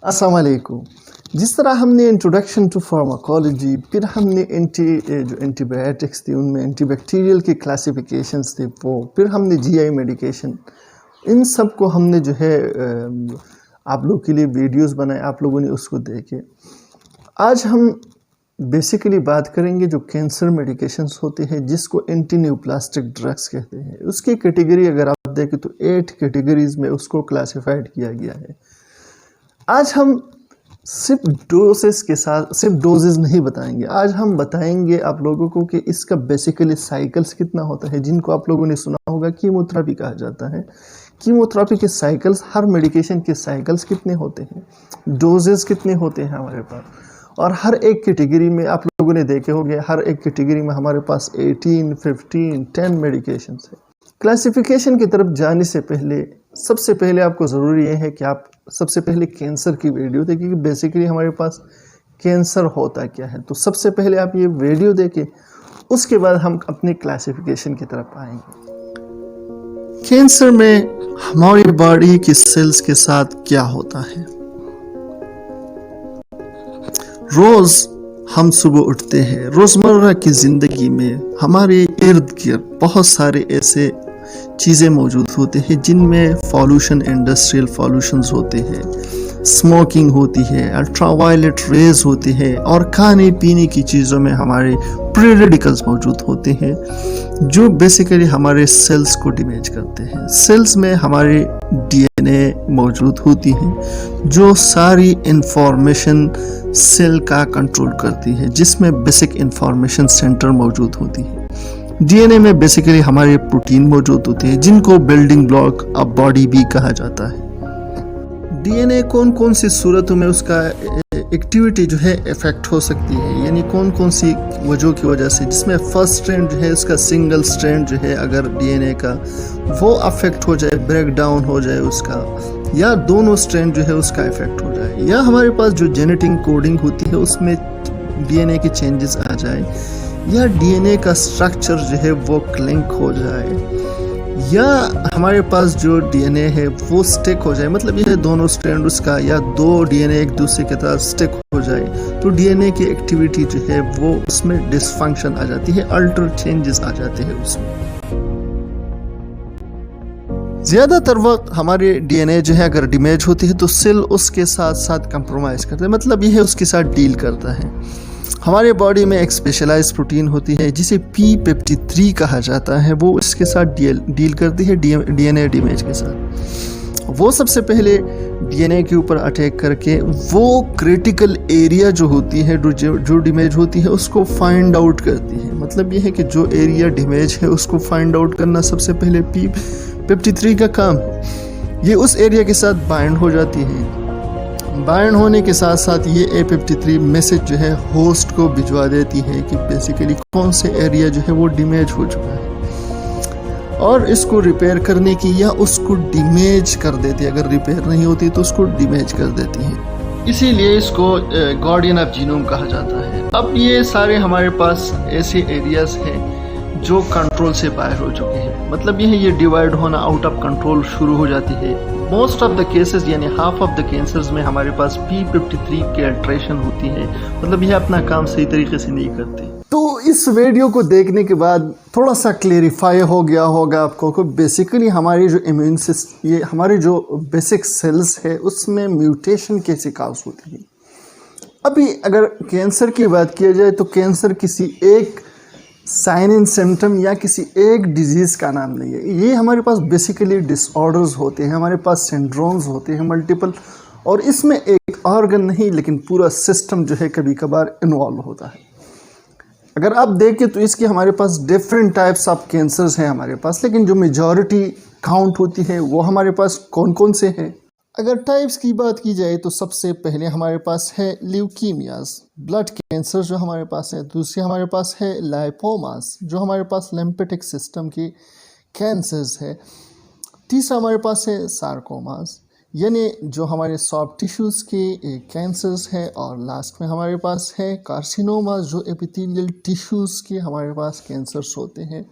अस्सलाम वालेकुम। जिस तरह हमने इंट्रोडक्शन टू फार्माकोलॉजी, फिर हमने जो एंटीबायोटिक्स थी उनमें एंटीबैक्टीरियल की क्लासिफिकेशंस थे वो, फिर हमने जीआई मेडिकेशन, इन सब को हमने जो है आप लोग के लिए वीडियोस बनाए, आप लोगों ने उसको देखे। आज हम बेसिकली बात करेंगे जो कैंसर मेडिकेशंस होते हैं जिसको एंटी न्यूप्लास्टिक ड्रग्स कहते हैं। उसकी कैटेगरी अगर आप देखें तो 8 कैटेगरीज में उसको क्लासिफाइड किया गया है। आज हम सिर्फ डोजेस नहीं बताएंगे, आज हम बताएंगे आप लोगों को कि इसका बेसिकली साइकिल्स कितना होता है, जिनको आप लोगों ने सुना होगा कीमोथेरेपी कहा जाता है। कीमोथेरेपी के साइकिल्स, हर मेडिकेशन के साइकिल्स कितने होते हैं, डोजेस कितने होते हैं हमारे पास, और हर एक कैटेगरी में आप लोगों ने देखे होंगे, हर एक कैटेगरी में हमारे पास 18, 15, 10 मेडिकेशंस है। क्लासिफिकेशन की तरफ जाने से पहले सबसे पहले आपको ज़रूरी ये है कि आप सबसे पहले कैंसर की वीडियो देखें कि बेसिकली हमारे पास कैंसर होता क्या है। तो सबसे पहले आप ये वीडियो देखें, उसके बाद हम अपनी क्लासिफिकेशन की तरफ आएंगे। कैंसर में हमारी बॉडी की सेल्स के साथ क्या होता है। रोज़ हम सुबह उठते हैं, रोज़मर्रा की ज़िंदगी में हमारे इर्द गिर्द बहुत सारे ऐसे चीज़ें मौजूद होते हैं जिनमें पॉल्यूशन, इंडस्ट्रियल पॉल्यूशंस होते हैं, स्मोकिंग होती है, अल्ट्रावायलेट रेज होती है, और खाने पीने की चीज़ों में हमारे फ्री रेडिकल्स मौजूद होते हैं जो बेसिकली हमारे सेल्स को डैमेज करते हैं। सेल्स में हमारे डीएनए मौजूद होती है जो सारी इंफॉर्मेशन सेल का कंट्रोल करती है, जिसमें बेसिक इंफॉर्मेशन सेंटर मौजूद होती है। डीएनए में बेसिकली हमारे प्रोटीन मौजूद होते हैं जिनको बिल्डिंग ब्लॉक ऑफ बॉडी भी कहा जाता है। डीएनए कौन कौन सी सूरतों में उसका एक्टिविटी जो है इफेक्ट हो सकती है, यानी कौन कौन सी वजहों की वजह से, जिसमें फर्स्ट स्ट्रैंड जो है उसका सिंगल स्ट्रैंड जो है अगर डीएनए का वो अफेक्ट हो जाए, ब्रेक डाउन हो जाए उसका, या दोनों स्ट्रैंड जो है उसका इफेक्ट हो जाए, या हमारे पास जो जेनेटिक कोडिंग होती है उसमें डीएनए के चेंजेस आ जाए, या डीएनए का स्ट्रक्चर जो है वो क्लिंक हो जाए, या हमारे पास जो डीएनए है वो स्टिक हो जाए, मतलब ये दोनों स्ट्रैंड उसका या दो डीएनए एक दूसरे के साथ स्टिक हो जाए, तो डीएनए की एक्टिविटी जो है वो उसमें डिसफंक्शन आ जाती है, अल्टर चेंजेस आ जाते हैं उसमें। ज़्यादातर वक्त हमारे डीएनए जो है अगर डैमेज होती है तो सेल उसके साथ साथ कंप्रोमाइज़ करता है, मतलब ये है उसके साथ डील करता है। हमारे बॉडी में एक स्पेशलाइज्ड प्रोटीन होती है जिसे P53 कहा जाता है, वो इसके साथ डील करती है डीएनए डैमेज के साथ। वो सबसे पहले डीएनए के ऊपर अटैक करके वो क्रिटिकल एरिया जो होती है, जो डैमेज होती है, उसको फाइंड आउट करती है। मतलब ये है कि जो एरिया डैमेज है उसको फाइंड आउट करना सबसे पहले P53 का काम है। ये उस एरिया के साथ बाइंड हो जाती है, बाइंड होने के साथ साथ ये A53 मैसेज जो है होस्ट को भिजवा देती है कि बेसिकली कौन से एरिया जो है वो डैमेज हो चुका है, और इसको रिपेयर करने की या उसको डैमेज कर देती है। अगर रिपेयर नहीं होती तो उसको डैमेज कर देती है, इसीलिए इसको गार्डियन ऑफ जीनोम कहा जाता है। अब ये सारे हमारे पास ऐसे एरियाज हैं जो कंट्रोल से बाहर हो चुके हैं, मतलब ये डिवाइड होना, आउट ऑफ कंट्रोल शुरू हो जाती है। मोस्ट ऑफ द केसेस यानी हाफ ऑफ द कैंसर्स में हमारे पास P53 की अल्ट्रेशन होती है, मतलब ये अपना काम सही तरीके से नहीं करते। तो इस वीडियो को देखने के बाद थोड़ा सा क्लेरिफाई हो गया होगा आपको कि बेसिकली हमारी जो इम्यून सिस्टम, ये हमारे जो बेसिक सेल्स है उसमें म्यूटेशन कैसे काज होती है। अभी अगर कैंसर की बात किया जाए तो कैंसर किसी एक साइन एंड सिम्टम या किसी एक डिजीज़ का नाम नहीं है। ये हमारे पास बेसिकली डिसऑर्डर्स होते हैं, हमारे पास सिंड्रोम्स होते हैं मल्टीपल, और इसमें एक ऑर्गन नहीं लेकिन पूरा सिस्टम जो है कभी कभार इन्वॉल्व होता है। अगर आप देखें तो इसके हमारे पास डिफरेंट टाइप्स ऑफ कैंसर्स हैं हमारे पास, लेकिन जो मेजॉरिटी काउंट होती है वो हमारे पास कौन कौन से हैं। अगर टाइप्स की बात की जाए तो सबसे पहले हमारे पास है ल्यूकीमियाज, ब्लड कैंसर जो हमारे पास है। दूसरी हमारे पास है लाइपोमास, जो हमारे पास लिम्फेटिक सिस्टम की कैंसर्स है। तीसरा हमारे पास है सार्कोमास, यानी जो हमारे सॉफ्ट टिश्यूज़ के कैंसर्स है। और लास्ट में हमारे पास है कार्सिनोमास, जो एपिथेलियल टिश्यूज़ के हमारे पास कैंसर्स होते हैं।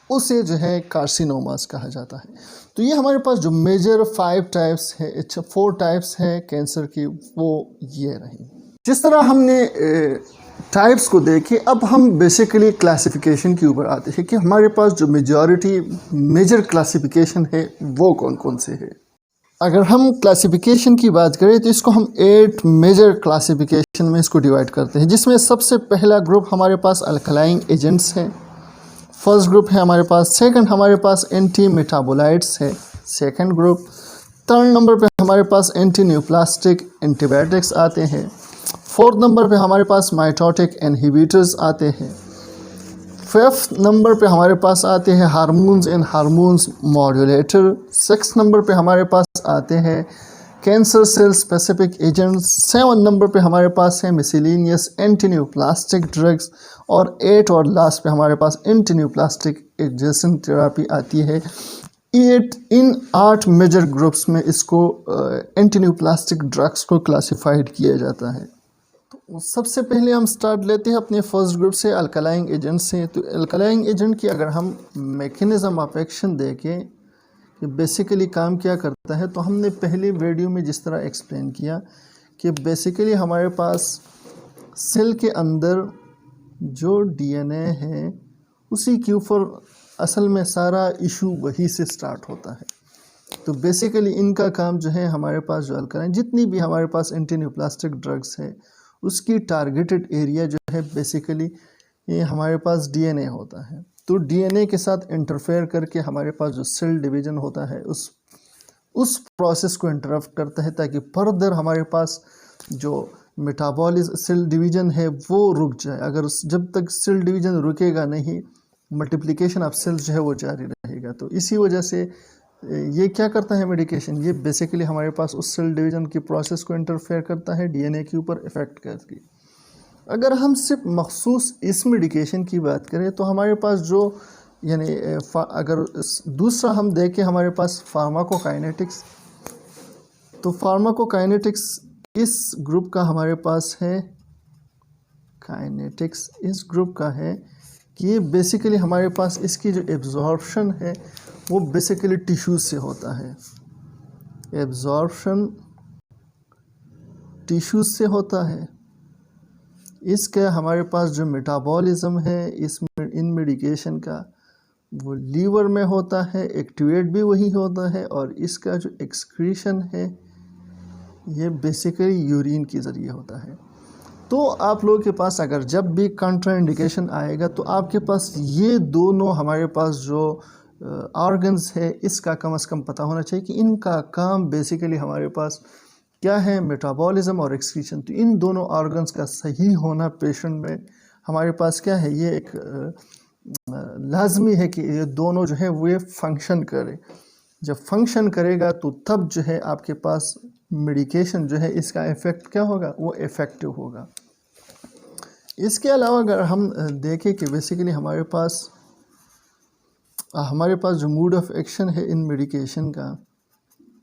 उसे जो है कार्सिनोमास कहा जाता है। तो ये हमारे पास जो मेजर 5 टाइप्स है, 4 टाइप्स है कैंसर की, वो ये रही। जिस तरह हमने टाइप्स को देखे, अब हम बेसिकली क्लासिफिकेशन के ऊपर आते हैं कि हमारे पास जो मेजर क्लासिफिकेशन है वो कौन कौन से है। अगर हम क्लासिफिकेशन की बात करें तो इसको हम 8 मेजर क्लासिफिकेशन में इसको डिवाइड करते हैं, जिसमें सबसे पहला ग्रुप हमारे पास अल्कलाइन एजेंट्स है, फर्स्ट ग्रुप है हमारे पास। सेकंड हमारे पास एंटी मेटाबोलाइट्स है, सेकंड ग्रुप। थर्ड नंबर पे हमारे पास एंटी न्यूप्लास्टिक एंटीबायोटिक्स आते हैं। फोर्थ नंबर पे हमारे पास माइटोटिक इनहिबिटर्स आते हैं। फिफ्थ नंबर पे हमारे पास आते हैं hormones and hormones modulator. Six number पे हमारे पास आते हैं cancer cell specific agents. 7 number पे हमारे पास है मिसलेनियस एंटी न्यूप्लास्टिक ड्रग्स। और 8 और लास्ट पे हमारे पास एंटी न्यूप्लास्टिक एडजेसेंट थेरेपी आती है। इन 8 मेजर ग्रुप्स में इसको एंटी न्यूप्लास्टिक ड्रग्स को क्लासिफाइड किया जाता है। तो सबसे पहले हम स्टार्ट लेते हैं अपने फर्स्ट ग्रुप से, अल्कलाइन एजेंट से। तो अल्कलाइन एजेंट की अगर हम मैकेनिज़्म ऑफ एक्शन देखें कि बेसिकली काम क्या करता है, तो हमने पहले वीडियो में जिस तरह एक्सप्लेन किया कि बेसिकली हमारे पास सेल के अंदर जो डीएनए है उसी के ऊपर असल में सारा इशू वही से स्टार्ट होता है। तो बेसिकली इनका काम जो है, हमारे पास जो अल्कलाइन जितनी भी हमारे पास एंटी न्यूप्लास्टिक ड्रग्स है उसकी टारगेटेड एरिया जो है बेसिकली ये हमारे पास डीएनए होता है। तो डीएनए के साथ इंटरफेयर करके हमारे पास जो सेल डिवीज़न होता है उस प्रोसेस को इंटरप्ट करता है, ताकि फर्दर हमारे पास जो मेटाबॉलिज्म सेल डिवीज़न है वो रुक जाए। अगर जब तक सेल डिवीज़न रुकेगा नहीं, मल्टीप्लिकेशन ऑफ सेल्स जो है वो जारी रहेगा। तो इसी वजह से ये क्या करता है मेडिकेशन, ये बेसिकली हमारे पास उस सेल डिवीज़न की प्रोसेस को इंटरफेयर करता है, डीएनए के ऊपर इफ़ेक्ट करके। अगर हम सिर्फ मखसूस इस मेडिकेशन की बात करें तो हमारे पास जो यानी अगर दूसरा हम देखें हमारे पास फार्माकोकाइनेटिक्स, तो फार्माकोकाइनेटिक्स इस ग्रुप का हमारे पास है, काइनेटिक्स इस ग्रुप का है कि ये बेसिकली हमारे पास इसकी जो एब्जॉर्प्शन है वो बेसिकली टिश्यूज से होता है। एब्जॉर्प्शन टिश्यूज से होता है। इसका हमारे पास जो मेटाबॉलिज्म है इन मेडिकेशन का वो लीवर में होता है, एक्टिवेट भी वही होता है। और इसका जो एक्सक्रीशन है ये बेसिकली यूरिन के ज़रिए होता है। तो आप लोगों के पास अगर जब भी कंट्राइंडिकेशन आएगा तो आपके पास ये दोनों हमारे पास जो ऑर्गन्स है इसका कम से कम पता होना चाहिए कि इनका काम बेसिकली हमारे पास क्या है, मेटाबॉलिज्म और एक्सक्रीशन। तो इन दोनों ऑर्गन्स का सही होना पेशेंट में हमारे पास क्या है, ये एक लाजमी है कि ये दोनों जो है वो फंक्शन करे। जब फंक्शन करेगा तो तब जो है आपके पास मेडिकेशन जो है इसका इफ़ेक्ट क्या होगा, वो इफ़ेक्टिव होगा। इसके अलावा अगर हम देखें कि बेसिकली हमारे पास जो मोड ऑफ एक्शन है इन मेडिकेशन का,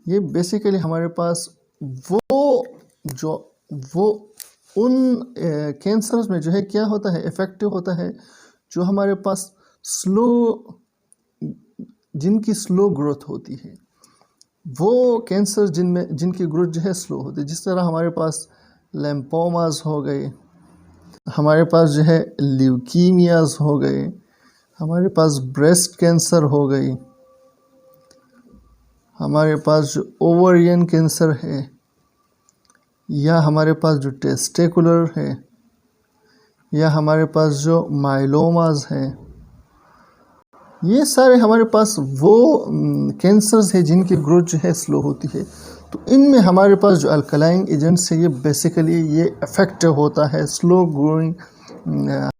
ये बेसिकली हमारे पास वो उन कैंसर्स में जो है क्या होता है, इफ़ेक्टिव होता है, जो हमारे पास जिनकी स्लो ग्रोथ होती है, वो कैंसर जिनकी ग्रोथ जो है स्लो होती है। जिस तरह हमारे पास लिम्फोमास हो गए, हमारे पास जो है ल्यूकीमियाज हो गए, हमारे पास ब्रेस्ट कैंसर हो गई, हमारे पास जो ओवरियन कैंसर है, या हमारे पास जो टेस्टिकुलर है, या हमारे पास जो माइलोमास है, ये सारे हमारे पास वो कैंसर्स है जिनकी ग्रोथ जो है स्लो होती है। तो इनमें हमारे पास जो अल्कलाइन एजेंट्स है ये बेसिकली ये इफेक्टिव होता है स्लो ग्रोइंग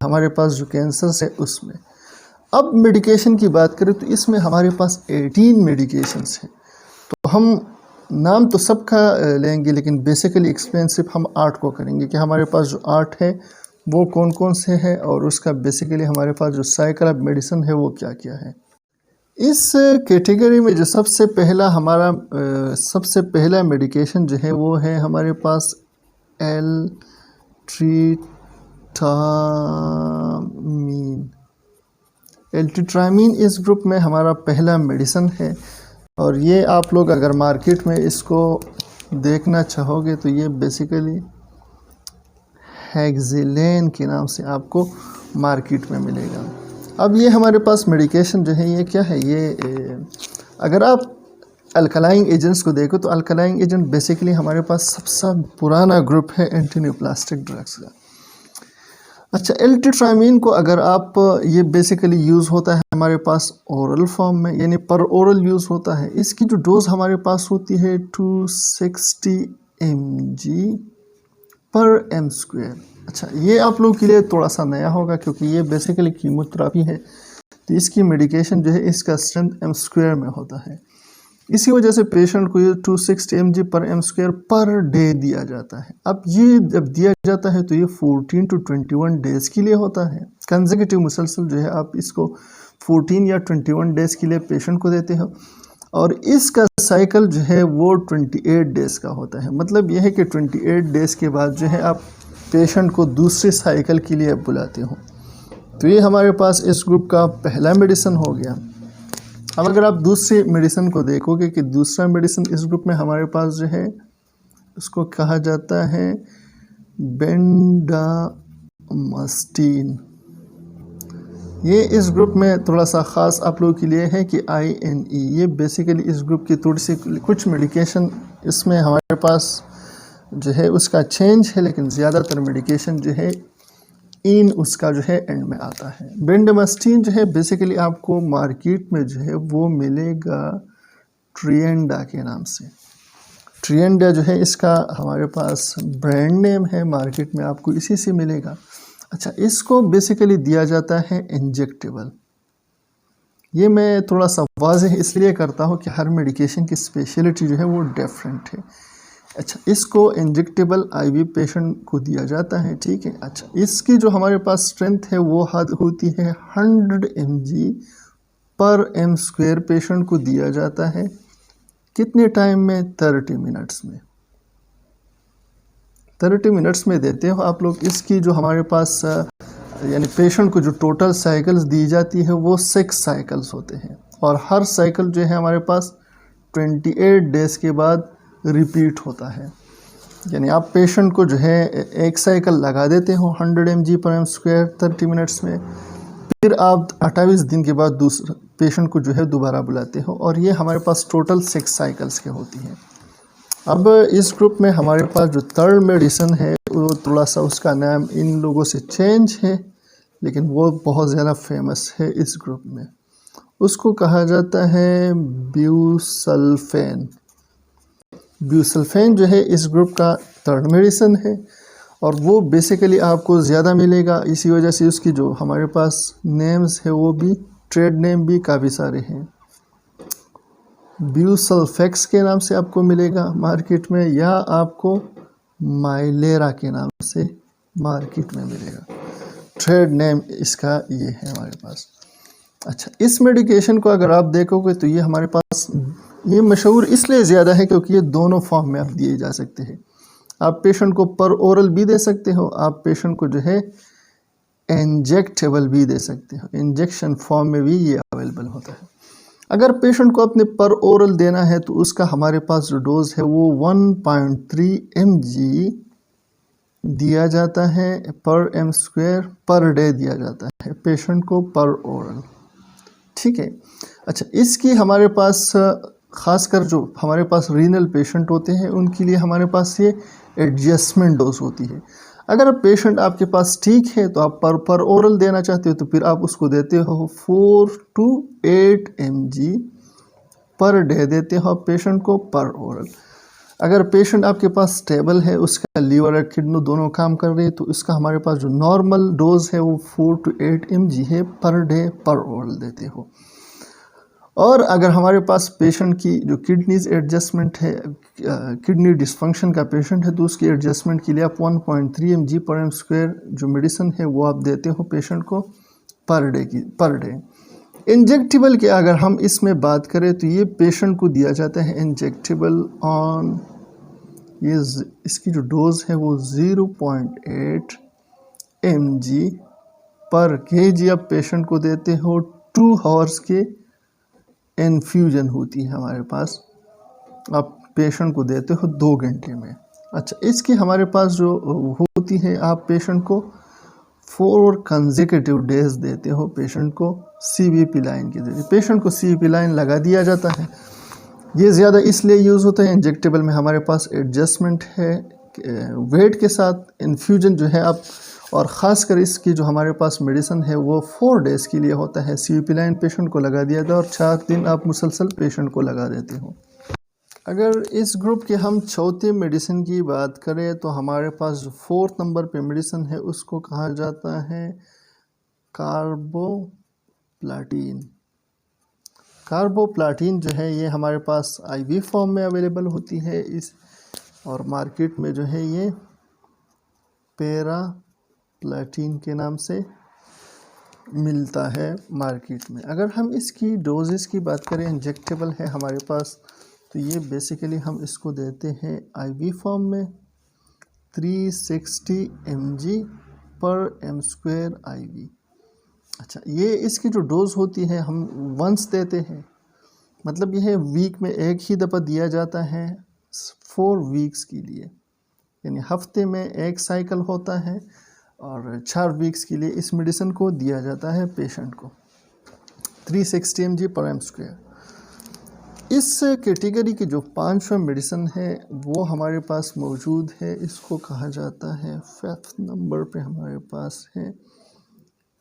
हमारे पास जो कैंसर्स है उसमें। अब मेडिकेशन की बात करें तो इसमें हमारे पास 18 मेडिकेशंस हैं। तो हम नाम तो सबका लेंगे लेकिन बेसिकली एक्सप्लेन सिर्फ हम 8 को करेंगे कि हमारे पास जो 8 है वो कौन कौन से हैं और उसका बेसिकली हमारे पास जो साइकिल ऑफ मेडिसिन है वो क्या क्या है। इस कैटेगरी में जो सबसे पहला मेडिकेशन जो है वो है हमारे पास एल-ट्रिप्टामीन। एल्टीट्रामीन इस ग्रुप में हमारा पहला मेडिसिन है, और ये आप लोग अगर मार्केट में इसको देखना चाहोगे तो ये बेसिकली हेक्सिलेन के नाम से आपको मार्केट में मिलेगा। अब ये हमारे पास मेडिकेशन जो है ये क्या है, ये अगर आप अल्कलाइन एजेंट्स को देखो तो अल्कलाइन एजेंट बेसिकली हमारे पास सबसे पुराना ग्रुप है एंटीन्यूप्लास्टिक ड्रग्स का। अच्छा, एल्टीट्रामीन को अगर आप ये बेसिकली यूज़ होता है हमारे पास ओरल फॉर्म में, यानी पर ओरल यूज़ होता है। इसकी जो डोज हमारे पास होती है 260 mg पर एम स्क्वायर। अच्छा, ये आप लोग के लिए थोड़ा सा नया होगा क्योंकि ये बेसिकली कीमोथेरेपी है, तो इसकी मेडिकेशन जो है इसका स्ट्रेंथ एम स्क्वायर में होता है। इसी वजह से पेशेंट को ये 260 mg पर एम स्क्वायर पर डे दिया जाता है। अब ये जब दिया जाता है तो ये 14 to 21 डेज़ के लिए होता है। कंसेक्यूटिव मुसलसल जो है आप इसको 14 या 21 डेज़ के लिए पेशेंट को देते हो, और इसका साइकिल जो है वो 28 डेज़ का होता है। मतलब यह है कि 28 डेज़ के बाद जो है आप पेशेंट को दूसरे साइकिल के लिए बुलाते हो। तो ये हमारे पास इस ग्रुप का पहला मेडिसिन हो गया। अब अगर आप दूसरे मेडिसिन को देखोगे कि दूसरा मेडिसिन इस ग्रुप में हमारे पास जो है उसको कहा जाता है बेंडामास्टीन। ये इस ग्रुप में थोड़ा सा ख़ास आप लोगों के लिए है कि INE, ये बेसिकली इस ग्रुप की थोड़ी सी कुछ मेडिकेशन इसमें हमारे पास जो है उसका चेंज है, लेकिन ज़्यादातर मेडिकेशन जो है इन उसका जो है एंड में आता है। बेंडामास्टीन जो है बेसिकली आपको मार्केट में जो है वो मिलेगा ट्रिएंडा के नाम से। ट्रिएंडा जो है इसका हमारे पास ब्रांड नेम है, मार्केट में आपको इसी से मिलेगा। अच्छा, इसको बेसिकली दिया जाता है इंजेक्टेबल। ये मैं थोड़ा सा वाज़ेह इसलिए करता हूँ कि हर मेडिकेशन की स्पेशलिटी जो है वो डिफरेंट है। अच्छा, इसको इंजेक्टेबल IV पेशेंट को दिया जाता है, ठीक है। अच्छा, इसकी जो हमारे पास स्ट्रेंथ है वो हद होती है 100 mg पर एम स्क्वायर पेशेंट को दिया जाता है। कितने टाइम में? 30 मिनट्स में। 30 मिनट्स में देते हो आप लोग। इसकी जो हमारे पास यानी पेशेंट को जो टोटल साइकिल्स दी जाती है वो 6 साइकिल्स होते हैं, और हर साइकिल जो है हमारे पास 28 डेज़ के बाद रिपीट होता है। यानी आप पेशेंट को जो है एक साइकिल लगा देते हो 100 mg पर एम स्क्वायर 30 मिनट्स में, फिर आप 28 दिन के बाद दूसरा पेशेंट को जो है दोबारा बुलाते हो, और ये हमारे पास टोटल 6 साइकिल्स के होती हैं। अब इस ग्रुप में हमारे पास जो थर्ड मेडिसिन है वो थोड़ा सा उसका नाम इन लोगों से चेंज है, लेकिन वो बहुत ज़्यादा फेमस है इस ग्रुप में। उसको कहा जाता है ब्यूसल्फेन। ब्यूसल्फेन जो है इस ग्रुप का थर्ड मेडिसिन है, और वो बेसिकली आपको ज़्यादा मिलेगा। इसी वजह से उसकी जो हमारे पास नेम्स है वो भी ट्रेड नेम भी काफ़ी सारे हैं। ब्यूसल्फेक्स के नाम से आपको मिलेगा मार्केट में, या आपको माइलेरा के नाम से मार्केट में मिलेगा। ट्रेड नेम इसका ये है हमारे पास। अच्छा, इस मेडिकेशन को अगर आप देखोगे तो ये हमारे पास ये मशहूर इसलिए ज़्यादा है क्योंकि ये दोनों फॉर्म में आप दिए जा सकते हैं। आप पेशेंट को पर ओरल भी दे सकते हो, आप पेशेंट को जो है इंजेक्टेबल भी दे सकते हो। इंजेक्शन फॉर्म में भी ये अवेलेबल होता है। अगर पेशेंट को अपने पर ओरल देना है तो उसका हमारे पास जो डोज है वो 1.3 mg दिया जाता है पर एम स्क्वायर पर डे दिया जाता है पेशेंट को पर ओरल, ठीक है। अच्छा, इसकी हमारे पास ख़ासकर जो हमारे पास रीनल पेशेंट होते हैं उनके लिए हमारे पास ये एडजस्टमेंट डोज होती है। अगर पेशेंट आपके पास ठीक है तो आप पर ओरल देना चाहते हो तो फिर आप उसको देते हो 4 to 8 mg पर डे देते हो पेशेंट को पर ओरल। अगर पेशेंट आपके पास स्टेबल है, उसका लीवर और किडनी दोनों काम कर रहे हैं, तो इसका हमारे पास जो नॉर्मल डोज है वो 4 to 8 mg है पर डे पर ओरल देते हो। और अगर हमारे पास पेशेंट की जो किडनीज एडजस्टमेंट है, किडनी डिसफंक्शन का पेशेंट है, तो उसकी एडजस्टमेंट के लिए आप 1.3 mg पर एम स्क्वायर जो मेडिसिन है वो आप देते हो पेशेंट को पर डे। इंजेक्टेबल के अगर हम इसमें बात करें तो ये पेशेंट को दिया जाता है इंजेक्टेबल ऑन, ये इसकी जो डोज है वो 0.8 mg पर kg आप पेशेंट को देते हो 2 आवर्स के इन्फ्यूजन होती है हमारे पास, आप पेशेंट को देते हो 2 घंटे में। अच्छा, इसकी हमारे पास जो होती है, आप पेशेंट को 4 कंसेक्यूटिव डेज देते हो पेशेंट को CVP लाइन के जरिए। पेशेंट को CVP लाइन लगा दिया जाता है। ये ज़्यादा इसलिए यूज़ होता है, इंजेक्टेबल में हमारे पास एडजस्टमेंट है वेट के साथ। इन्फ्यूजन जो है आप, और ख़ासकर इसकी जो हमारे पास मेडिसिन है वो 4 डेज़ के लिए होता है। CVP लाइन पेशेंट को लगा दिया जाता है और 4 दिन आप मुसलसल पेशेंट को लगा देते हो। अगर इस ग्रुप के हम चौथे मेडिसिन की बात करें तो हमारे पास जो 4th नंबर पे मेडिसिन है उसको कहा जाता है कार्बोप्लाटिन। कार्बोप्लाटिन जो है ये हमारे पास IV फॉर्म में अवेलेबल होती है इस, और मार्केट में जो है ये पैराप्लाटिन के नाम से मिलता है मार्केट में। अगर हम इसकी डोजेस की बात करें, इंजेक्टेबल है हमारे पास, तो ये बेसिकली हम इसको देते हैं IV फॉर्म में 360 mg/m² IV। अच्छा, ये इसकी जो डोज़ होती है हम वंस देते हैं, मतलब यह वीक में एक ही दफ़ा दिया जाता है 4 वीक्स के लिए, यानी हफ्ते में एक साइकिल होता है और 4 वीक्स के लिए इस मेडिसिन को दिया जाता है पेशेंट को 360 mg/m²। इस कैटेगरी की जो 5वां मेडिसिन है वो हमारे पास मौजूद है, इसको कहा जाता है 5th नंबर पे हमारे पास है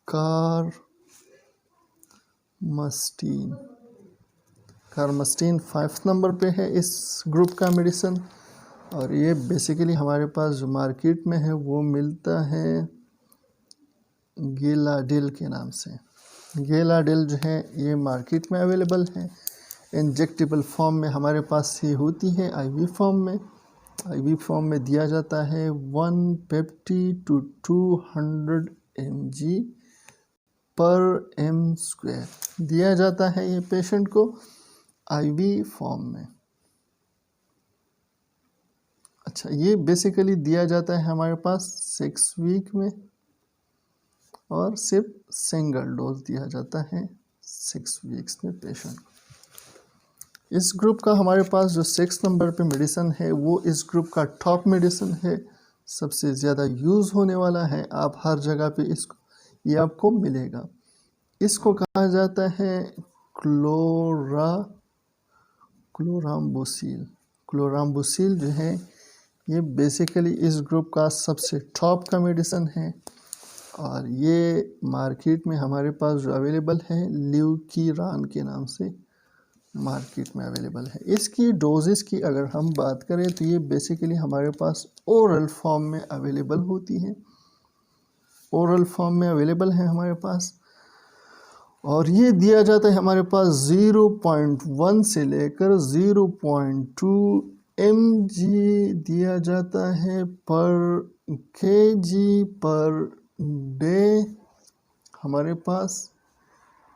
कार्मस्टीन। कार्मस्टीन 5th नंबर पे है इस ग्रुप का मेडिसिन, और ये बेसिकली हमारे पास जो मार्केट में है वो मिलता है गेलाडेल के नाम से। गेलाडेल जो है ये मार्केट में अवेलेबल है। इंजेक्टेबल फॉर्म में हमारे पास ये होती है IV फॉर्म में। IV फॉर्म में दिया जाता है 150 to 200 mg/m² दिया जाता है ये पेशेंट को IV फॉर्म में। अच्छा, ये बेसिकली दिया जाता है हमारे पास 6 वीक में, और सिर्फ सिंगल डोज दिया जाता है 6 वीक्स में पेशेंट को। इस ग्रुप का हमारे पास जो 6 नंबर पे मेडिसिन है वो इस ग्रुप का टॉप मेडिसिन है, सबसे ज़्यादा यूज़ होने वाला है, आप हर जगह पे इसको ये आपको मिलेगा। इसको कहा जाता है क्लोराम्बुसिल। क्लोराम्बुसिल जो है ये बेसिकली इस ग्रुप का सबसे टॉप का मेडिसिन है, और ये मार्केट में हमारे पास जो अवेलेबल है ल्यूकीरान के नाम से मार्केट में अवेलेबल है। इसकी डोजेस की अगर हम बात करें तो ये बेसिकली हमारे पास ओरल फॉर्म में अवेलेबल होती है, ओरल फॉर्म में अवेलेबल है हमारे पास, और ये दिया जाता है हमारे पास 0.1 से लेकर 0.2 mg दिया जाता है पर kg/डे हमारे पास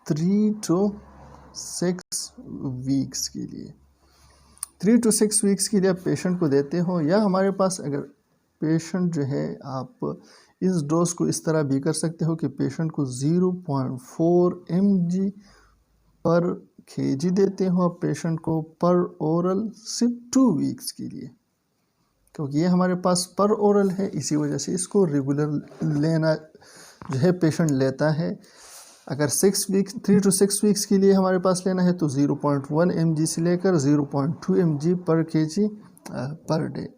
3 to 6 वीक्स के लिए। 3 to 6 वीक्स के लिए आप पेशेंट को देते हो, या हमारे पास अगर पेशेंट जो है आप इस डोज को इस तरह भी कर सकते हो कि पेशेंट को 0.4 mg/kg देते हो आप पेशेंट को पर ओरल सिर्फ 2 वीक्स के लिए, क्योंकि ये हमारे पास पर ओरल है, इसी वजह से इसको रेगुलर लेना जो है पेशेंट लेता है। अगर 3 to 6 वीक्स के लिए हमारे पास लेना है तो 0.1 mg से लेकर 0.2 mg/kg पर डे।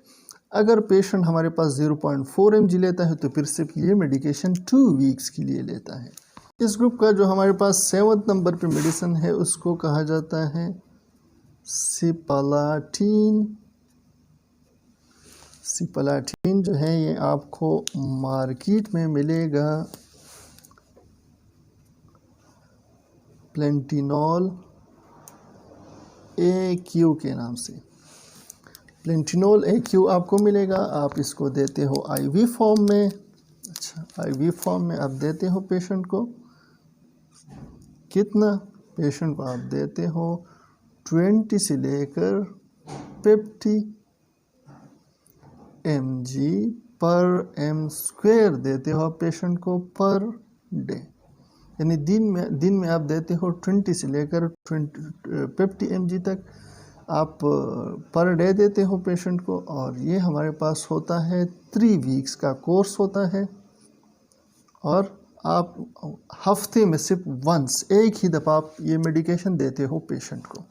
अगर पेशेंट हमारे पास 0.4 mg लेता है तो फिर सिर्फ ये मेडिकेशन 2 वीक्स के लिए लेता है। इस ग्रुप का जो हमारे पास 7th नंबर पे मेडिसिन है उसको कहा जाता है सिप्लाटिन। सिप्लाटिन जो है ये आपको मार्केट में मिलेगा प्लेंटिनॉल AQ के नाम से। प्लेंटिनॉल AQ आपको मिलेगा, आप इसको देते हो IV फॉर्म में। अच्छा, IV फॉर्म में आप देते हो पेशेंट को कितना, पेशेंट को आप देते हो 20 से लेकर 50 mg/m² देते हो पेशेंट को पर डे। यानी दिन में आप देते हो 20 से लेकर 50 mg तक आप पर डे देते हो पेशेंट को। और ये हमारे पास होता है 3 वीक्स का कोर्स होता है, और आप हफ्ते में सिर्फ वंस, एक ही दफ़ा आप ये मेडिकेशन देते हो पेशेंट को।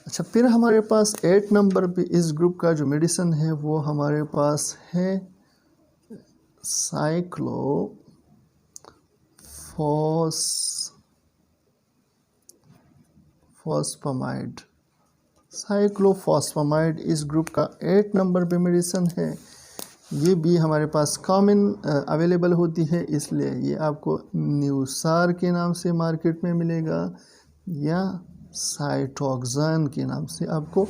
अच्छा, फिर हमारे पास 8 नंबर पे इस ग्रुप का जो मेडिसिन है वो हमारे पास है साइक्लोफॉस्फामाइड। साइक्लोफॉस्फामाइड इस ग्रुप का 8 नंबर पे मेडिसिन है। ये भी हमारे पास कॉमन अवेलेबल होती है, इसलिए ये आपको न्यूसार के नाम से मार्केट में मिलेगा या साइटोक्सान के नाम से आपको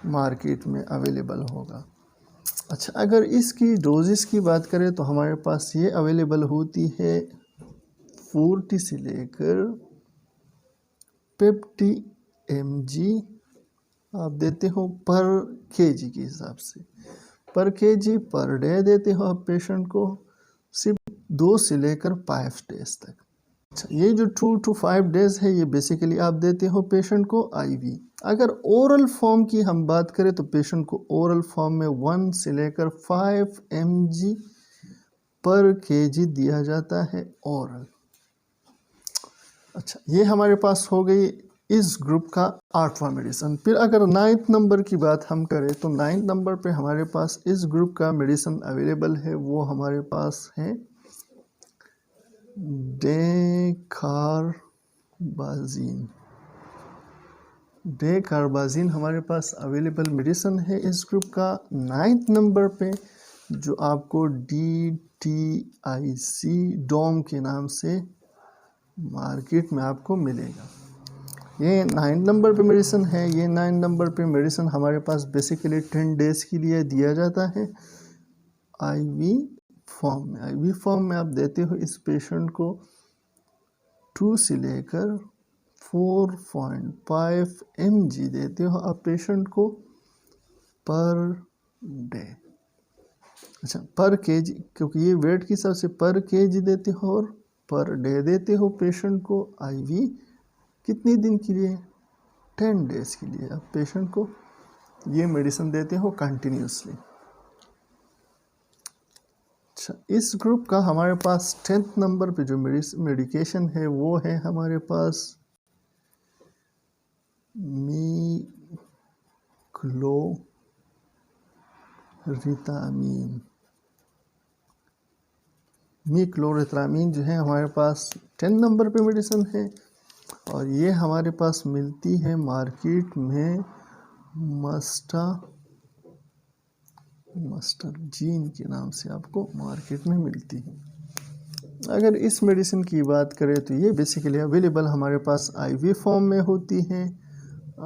मार्केट में अवेलेबल होगा। अच्छा, अगर इसकी डोजेस की बात करें तो हमारे पास ये अवेलेबल होती है 40 से लेकर 50 mg आप देते हो पर केजी के हिसाब से, पर केजी पर डे देते हो आप पेशेंट को, सिर्फ 2 से लेकर 5 डेज तक। अच्छा, ये जो 2 to 5 डेज है ये बेसिकली आप देते हो पेशेंट को IV। अगर ओरल फॉर्म की हम बात करें तो पेशेंट को ओरल फॉर्म में 1 से लेकर 5 mg पर केजी दिया जाता है ओरल। अच्छा, ये हमारे पास हो गई इस ग्रुप का 8वां मेडिसिन। फिर अगर 9th नंबर की बात हम करें तो 9th नंबर पे हमारे पास इस ग्रुप का मेडिसिन अवेलेबल है, वो हमारे पास है डेकार्बाजीन। डेकार्बाजीन हमारे पास अवेलेबल मेडिसिन है इस ग्रुप का 9th नंबर पे, जो आपको DTIC डोम के नाम से मार्केट में आपको मिलेगा। ये 9 नंबर पे मेडिसिन है। ये 9 नंबर पे मेडिसिन हमारे पास बेसिकली 10 डेज़ के लिए दिया जाता है IV फॉर्म में। IV फॉर्म में आप देते हो इस पेशेंट को 2 से लेकर 4.5 mg देते हो आप पेशेंट को पर डे। अच्छा, पर केजी, क्योंकि ये वेट के हिसाब से पर केजी देते हो और पर डे देते हो पेशेंट को IV। कितने दिन के लिए? 10 डेज़ के लिए आप पेशेंट को ये मेडिसिन देते हो कंटिन्यूसली। अच्छा, इस ग्रुप का हमारे पास 10th नंबर पे जो मेडिकेशन है वो है हमारे पास मीक्लोरिथामीन। मीक्लोरिथामीन जो है हमारे पास 10 नंबर पे मेडिसिन है, और ये हमारे पास मिलती है मार्केट में मस्टरजीन के नाम से आपको मार्केट में मिलती है। अगर इस मेडिसिन की बात करें तो ये बेसिकली अवेलेबल हमारे पास IV फॉर्म में होती है।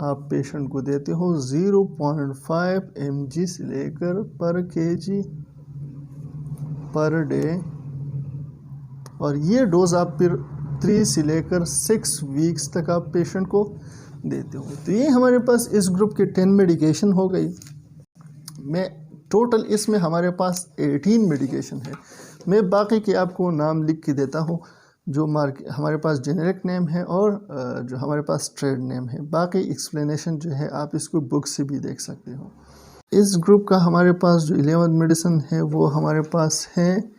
आप पेशेंट को देते हो 0.5 mg से लेकर पर केजी पर डे, और ये डोज आप फिर 3 से लेकर 6 वीक्स तक आप पेशेंट को देते हो। तो ये हमारे पास इस ग्रुप के 10 मेडिकेशन हो गई। मैं टोटल इसमें हमारे पास 18 मेडिकेशन है। मैं बाकी के आपको नाम लिख के देता हूँ, जो हमारे पास जेनेरिक नेम है और जो हमारे पास ट्रेड नेम है। बाकी एक्सप्लेनेशन जो है आप इसको बुक से भी देख सकते हो। इस ग्रुप का हमारे पास जो 11th मेडिसिन है वो हमारे पास है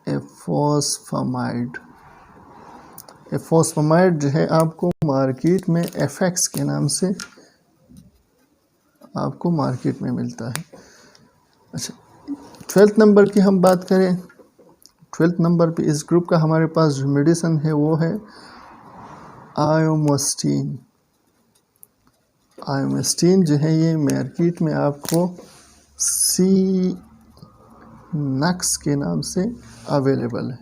एफॉस्फामाइड। एफॉस्फामाइड जो है आपको मार्केट में FX के नाम से आपको मार्केट में मिलता है। अच्छा, 12th नंबर की हम बात करें, 12th नंबर पे इस ग्रुप का हमारे पास जो मेडिसिन है वो है आयोमोस्टिन। आयोमोस्टिन जो है ये मार्केट में आपको C-नक्स के नाम से अवेलेबल है।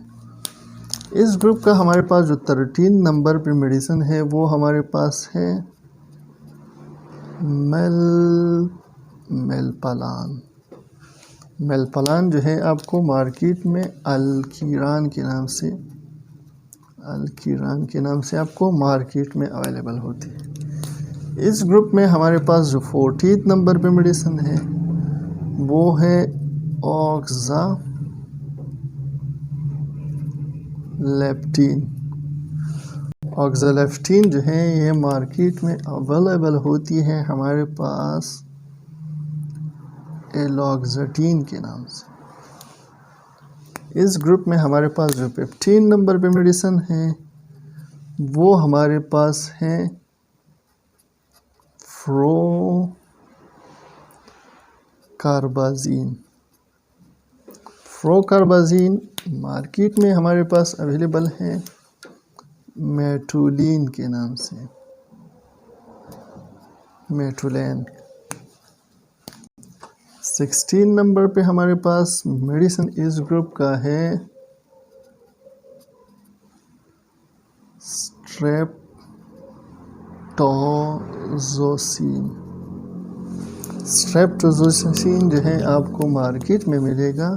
इस ग्रुप का हमारे पास जो 13 नंबर पे मेडिसिन है वो हमारे पास है मेलपालान। मेलपालान जो है आपको मार्केट में अल्कीरान के नाम से आपको मार्केट में अवेलेबल होती है। इस ग्रुप में हमारे पास जो 14th नंबर पे मेडिसिन है वो है लेप्टीन। ऑक्सालेफ्टिन जो है ये मार्केट में अवेलेबल होती है हमारे पास एलॉक्जेटिन के नाम से। इस ग्रुप में हमारे पास जो 15 नंबर पे मेडिसिन है वो हमारे पास है फ्लोकार्बाजीन। फ्लोकार्बाजीन मार्केट में हमारे पास अवेलेबल है मेटुलिन के नाम से, मेटुलेन। 16 नंबर पे हमारे पास मेडिसिन इस ग्रुप का है स्ट्रेप्टोजोसिन। स्ट्रेप्टोजोसिन जो है आपको मार्केट में मिलेगा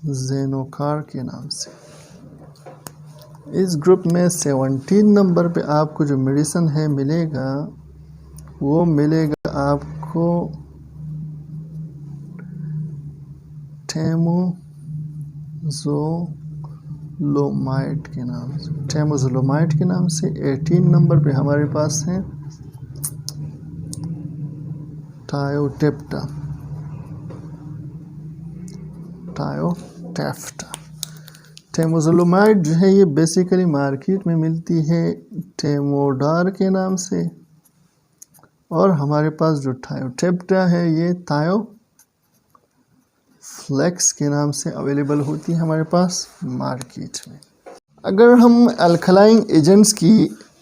जेनोकार के नाम से। इस ग्रुप में 17 नंबर पे आपको जो मेडिसिन है मिलेगा वो मिलेगा आपको टेमोजोलोमाइड के नाम से। टेमोजोलोमाइड के नाम से 18 नंबर पे हमारे पास है टायोटेप्टा, टायोटेफ्टा। टेमोजोलोमाइड जो है ये बेसिकली मार्केट में मिलती है टेमोडार के नाम से, और हमारे पास जो टायोटेप्टा है ये थायोफ्लेक्स के नाम से अवेलेबल होती है हमारे पास मार्केट में। अगर हम अल्कलाइन एजेंट्स की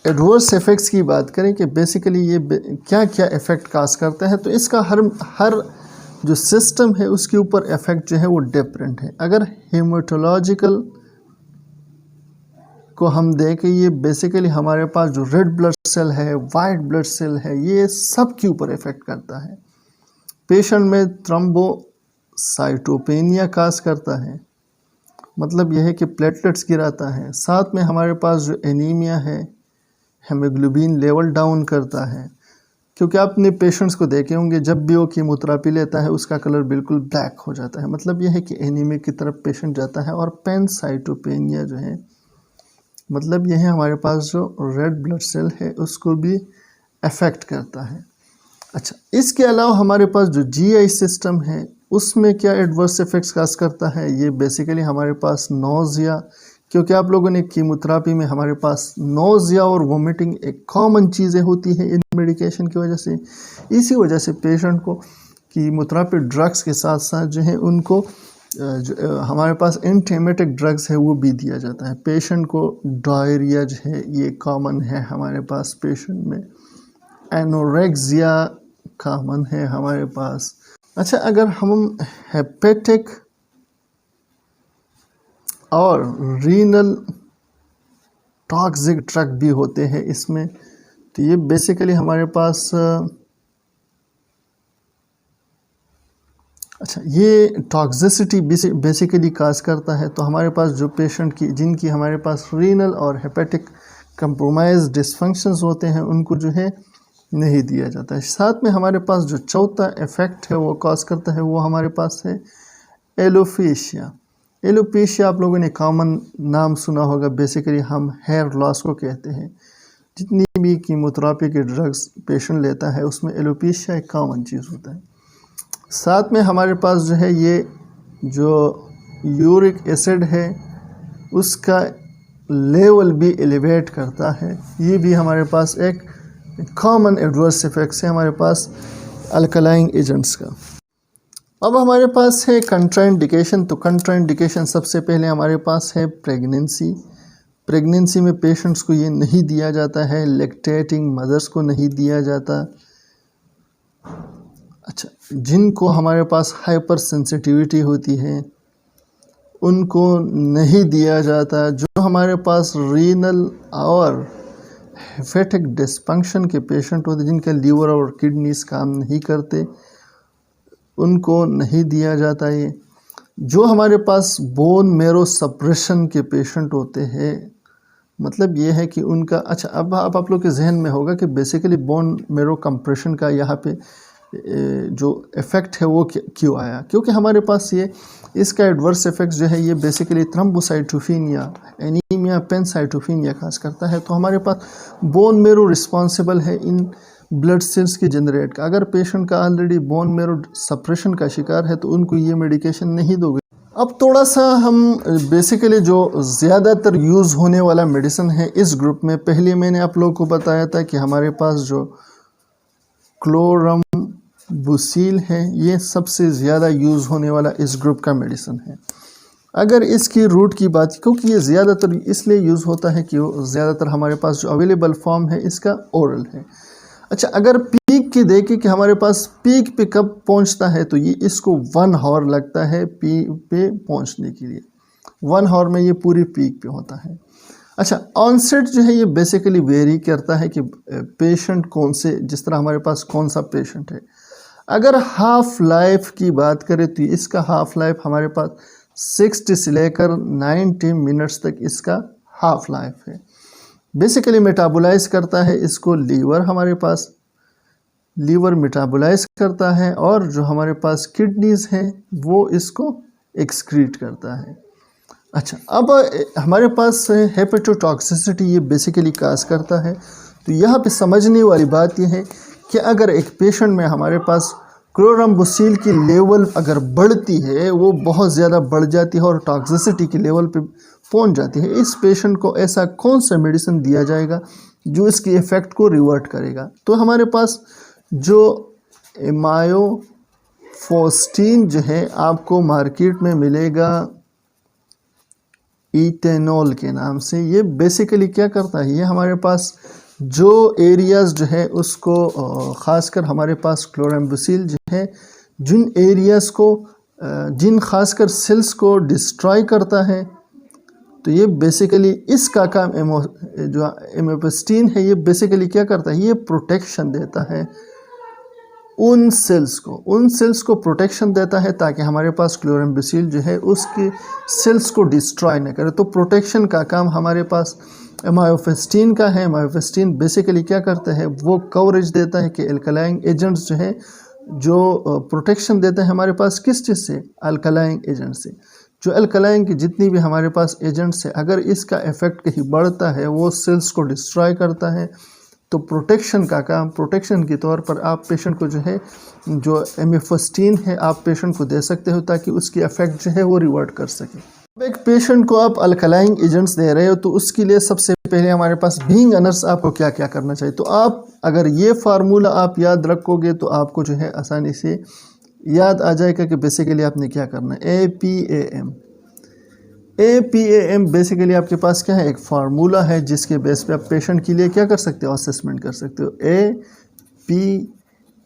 एडवर्स इफ़ेक्ट्स की बात करें कि बेसिकली ये क्या क्या इफ़ेक्ट काज करता है, तो इसका हर जो सिस्टम है उसके ऊपर इफ़ेक्ट जो है वो डिफरेंट है। अगर हेमाटोलॉजिकल को हम देखें, ये बेसिकली हमारे पास जो रेड ब्लड सेल है, वाइट ब्लड सेल है, ये सब के ऊपर इफ़ेक्ट करता है। पेशेंट में थ्रोम्बोसाइटोपेनिया काज करता है, मतलब यह है कि प्लेटलेट्स गिराता है। साथ में हमारे पास जो एनीमिया है, हेमोग्लोबिन लेवल डाउन करता है, क्योंकि आपने पेशेंट्स को देखे होंगे जब भी वो कीमोथेरेपी लेता है उसका कलर बिल्कुल ब्लैक हो जाता है, मतलब यह है कि एनीमिया की तरफ पेशेंट जाता है। और पैनसाइटोपेनिया जो है मतलब यह है हमारे पास जो रेड ब्लड सेल है उसको भी अफेक्ट करता है। अच्छा, इसके अलावा हमारे पास जो जीआई सिस्टम है उसमें क्या एडवर्स इफेक्ट्स काज करता है, ये बेसिकली हमारे पास नोज़िया, क्योंकि आप लोगों ने कीमोथेरेपी में हमारे पास नोज़िया और वोमिटिंग एक कॉमन चीज़ें होती हैं इन मेडिकेशन की वजह से। इसी वजह से पेशेंट को कीमोथेरेपी ड्रग्स के साथ साथ जो है उनको जो हमारे पास एंटीएमेटिक ड्रग्स है वो भी दिया जाता है। पेशेंट को डायरिया जो है ये कॉमन है हमारे पास पेशेंट में, एनोरेक्सिया कॉमन है हमारे पास। अच्छा, अगर हम हेपेटिक और रीनल टॉक्सिक ड्रग भी होते हैं इसमें, तो ये बेसिकली हमारे पास अच्छा ये टॉक्सिसिटी बेसिकली काज करता है। तो हमारे पास जो पेशेंट की जिनकी हमारे पास रीनल और हेपेटिक कंप्रोमाइज डिसफंक्शंस होते हैं उनको जो है नहीं दिया जाता है। साथ में हमारे पास जो चौथा इफेक्ट है वो काज करता है वो हमारे पास है एलोपेशिया। एलोपेशिया आप लोगों ने कॉमन नाम सुना होगा, बेसिकली हम हेयर लॉस को कहते हैं। जितनी भी कीमोथेरेपी के ड्रग्स पेशेंट लेता है उसमें एलोपेशिया एक कॉमन चीज़ होता है। साथ में हमारे पास जो है ये जो यूरिक एसिड है उसका लेवल भी एलिवेट करता है, ये भी हमारे पास एक कॉमन एडवर्स इफेक्ट्स है हमारे पास अल्कलाइन एजेंट्स का। अब हमारे पास है कंट्राइंडिकेशन। तो कंट्राइंडिकेशन सबसे पहले हमारे पास है प्रेगनेंसी। प्रेगनेंसी में पेशेंट्स को ये नहीं दिया जाता है, लैक्टेटिंग मदर्स को नहीं दिया जाता। अच्छा, जिनको हमारे पास हाइपर सेंसिटिविटी होती है उनको नहीं दिया जाता। जो हमारे पास रीनल और हेपेटिक डिस्फंक्शन के पेशेंट होते, जिनके लीवर और किडनीज काम नहीं करते, उनको नहीं दिया जाता ये। जो हमारे पास बोन मेरो सप्रेशन के पेशेंट होते हैं, मतलब ये है कि उनका अच्छा अब आप लोग के जहन में होगा कि बेसिकली बोन मेरो कंप्रेशन का यहाँ पे जो इफ़ेक्ट है वो क्यों आया, क्योंकि हमारे पास ये इसका एडवर्स इफ़ेक्ट जो है ये बेसिकली थ्रोम्बोसाइटोपिनिया, एनीमिया, पेनसाइटोपिनिया खास करता है। तो हमारे पास बोन मेरो रिस्पॉन्सिबल है इन ब्लड सेल्स के जनरेट का। अगर पेशेंट का ऑलरेडी बोन मेरो सप्रेशन का शिकार है तो उनको ये मेडिकेशन नहीं दोगे। अब थोड़ा सा हम बेसिकली जो ज़्यादातर यूज़ होने वाला मेडिसिन है इस ग्रुप में, पहले मैंने आप लोगों को बताया था कि हमारे पास जो क्लोरम्बुसिल है ये सबसे ज़्यादा यूज़ होने वाला इस ग्रुप का मेडिसिन है। अगर इसकी रूट की बात, क्योंकि ये ज़्यादातर इसलिए यूज़ होता है कि ज़्यादातर हमारे पास जो अवेलेबल फॉर्म है इसका ओरल है। अच्छा, अगर पीक की देखें कि हमारे पास पीक पे कब पहुंचता है, तो ये इसको 1 आवर लगता है पीक पे पहुंचने के लिए। 1 आवर में ये पूरी पीक पे होता है। अच्छा, ऑनसेट जो है ये बेसिकली वेरी करता है कि पेशेंट कौन से, जिस तरह हमारे पास कौन सा पेशेंट है। अगर हाफ लाइफ की बात करें तो इसका हाफ लाइफ हमारे पास 60 से लेकर 90 मिनट्स तक इसका हाफ लाइफ है। बेसिकली मेटाबोलाइज करता है इसको लीवर, हमारे पास लीवर मेटाबोलाइज करता है, और जो हमारे पास किडनीज हैं वो इसको एक्सक्रीट करता है। अच्छा, अब हमारे पास हेपेटोटॉक्सिसिटी ये बेसिकली काज करता है। तो यहाँ पे समझने वाली बात ये है कि अगर एक पेशेंट में हमारे पास क्लोरम्बुसिल की लेवल अगर बढ़ती है, वो बहुत ज़्यादा बढ़ जाती है और टॉक्सिसिटी के लेवल पे पहुंच जाती है, इस पेशेंट को ऐसा कौन सा मेडिसिन दिया जाएगा जो इसकी इफ़ेक्ट को रिवर्ट करेगा। तो हमारे पास जो एमायोफोस्टीन जो है आपको मार्केट में मिलेगा इथेनॉल के नाम से। ये बेसिकली क्या करता है, ये हमारे पास जो एरियाज़ जो है उसको ख़ासकर हमारे पास क्लोरम्बुसिल जो है जिन एरियाज़ को जिन ख़ासकर सेल्स को डिस्ट्रॉय करता है, तो ये बेसिकली इसका काम जो एमोपेस्टीन है ये बेसिकली क्या करता है, ये प्रोटेक्शन देता है उन सेल्स को प्रोटेक्शन देता है ताकि हमारे पास क्लोरम्बुसिल जो है उसके सेल्स को डिस्ट्रॉय न करे। तो प्रोटेक्शन का काम हमारे पास एमायोफेस्टीन का है। एमायोफेस्टीन बेसिकली क्या करता है, वो कवरेज देता है कि अल्कलाइन एजेंट्स जो है जो प्रोटेक्शन देते हैं हमारे पास किस चीज़ से, अल्कलाइन एजेंट से। जो अल्कलाइन की जितनी भी हमारे पास एजेंट्स है, अगर इसका इफ़ेक्ट कहीं बढ़ता है वो सेल्स को डिस्ट्रॉय करता है। तो प्रोटेक्शन का काम, प्रोटेक्शन के तौर पर आप पेशेंट को जो है जो एमिफोस्टीन है आप पेशेंट को दे सकते हो ताकि उसकी इफ़ेक्ट जो है वो रिवर्ट कर सके। अब एक पेशेंट को आप अल्कलाइन एजेंट्स दे रहे हो तो उसके लिए सबसे पहले हमारे पास बीइंग अ नर्स आपको क्या क्या करना चाहिए। तो आप अगर ये फार्मूला आप याद रखोगे तो आपको जो है आसानी से याद आ जाएगा कि बेसिकली आपने क्या करना है। APAM बेसिकली आपके पास क्या है, एक फार्मूला है जिसके बेस पे आप पेशेंट के लिए क्या कर सकते हो, असेसमेंट कर सकते हो।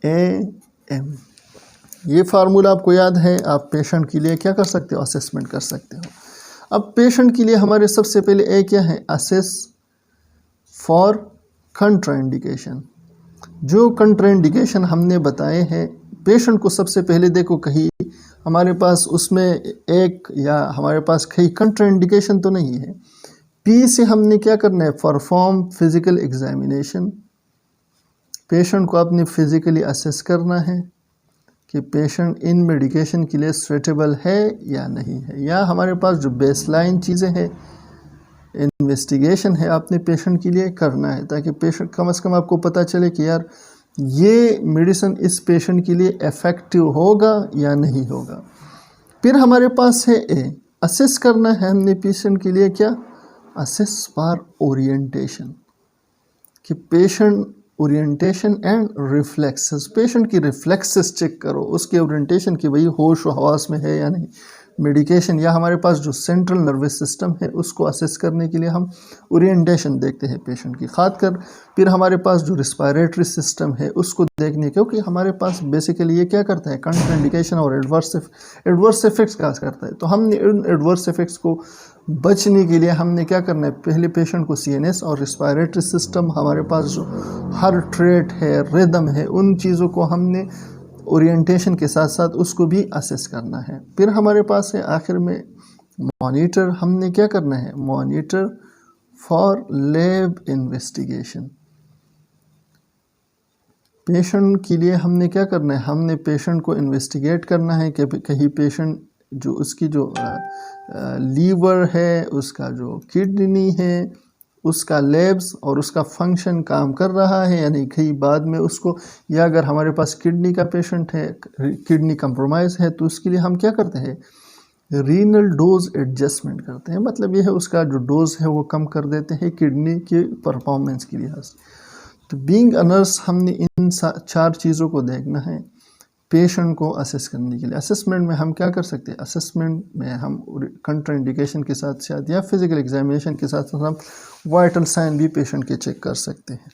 APAM ये फार्मूला आपको याद है, आप पेशेंट के लिए क्या कर सकते हो, असेसमेंट कर सकते हो। अब पेशेंट के लिए हमारे सबसे पहले ए क्या है, असेस फॉर कंट्राइंडिकेशन। जो कंट्राइंडिकेशन हमने बताए हैं पेशेंट को सबसे पहले देखो कहीं हमारे पास उसमें एक या हमारे पास कहीं कंट्राइंडिकेशन तो नहीं है। पी से हमने क्या करना है, परफॉर्म फिजिकल एग्जामिनेशन। पेशेंट को आपने फिजिकली असेस करना है कि पेशेंट इन मेडिकेशन के लिए सुटेबल है या नहीं है। या हमारे पास जो बेसलाइन चीज़ें हैं, इन्वेस्टिगेशन है आपने पेशेंट के लिए करना है ताकि पेशेंट कम से कम आपको पता चले कि यार ये मेडिसिन इस पेशेंट के लिए इफ़ेक्टिव होगा या नहीं होगा। फिर हमारे पास है ए, असेस करना है हमने पेशेंट के लिए क्या, असेस फॉर ओरिएंटेशन, कि patient orientation and reflexes, patient की रिफ्लेक्सेस चेक करो, उसके ओरिएंटेशन की भाई होश व हवास में है या नहीं। मेडिकेशन या हमारे पास जो सेंट्रल नर्वस सिस्टम है उसको असेस करने के लिए हम ओरिएंटेशन देखते हैं पेशेंट की। खासकर फिर हमारे पास जो रिस्पायरेटरी सिस्टम है उसको देखने, क्योंकि हमारे पास बेसिकली ये क्या करता है, कंट्राइंडिकेशन और एडवर्स इफेक्ट्स का करता है। तो हमने इन एडवर्स इफेक्ट्स को बचने के लिए हमने क्या करना है, पहले पेशेंट को CNS और रिस्पायरेटरी सिस्टम, हमारे पास जो हार्ट रेट है, रिदम है, उन चीज़ों को हमने ओरिएंटेशन के साथ साथ उसको भी असेस करना है। फिर हमारे पास है आखिर में मॉनिटर, हमने क्या करना है, monitor for lab investigation. Patient के लिए हमने क्या करना है, हमने पेशेंट को इन्वेस्टिगेट करना है कि कहीं पेशेंट जो उसकी जो लीवर है, उसका जो किडनी है, उसका लेब्स और उसका फंक्शन काम कर रहा है या नहीं। कहीं बाद में उसको, या अगर हमारे पास किडनी का पेशेंट है, किडनी कंप्रोमाइज़ है, तो उसके लिए हम क्या करते हैं, रीनल डोज एडजस्टमेंट करते हैं। मतलब ये है उसका जो डोज है वो कम कर देते हैं किडनी की परफॉर्मेंस के लिहाज से। तो बीइंग अ नर्स हमने इन 4 चीज़ों को देखना है पेशेंट को असेस करने के लिए। असेसमेंट में हम क्या कर सकते हैं, असेसमेंट में हम कंट्राइंडिकेशन के साथ साथ या फिज़िकल एग्जामिनेशन के साथ साथ हम वाइटल साइन भी पेशेंट के चेक कर सकते हैं।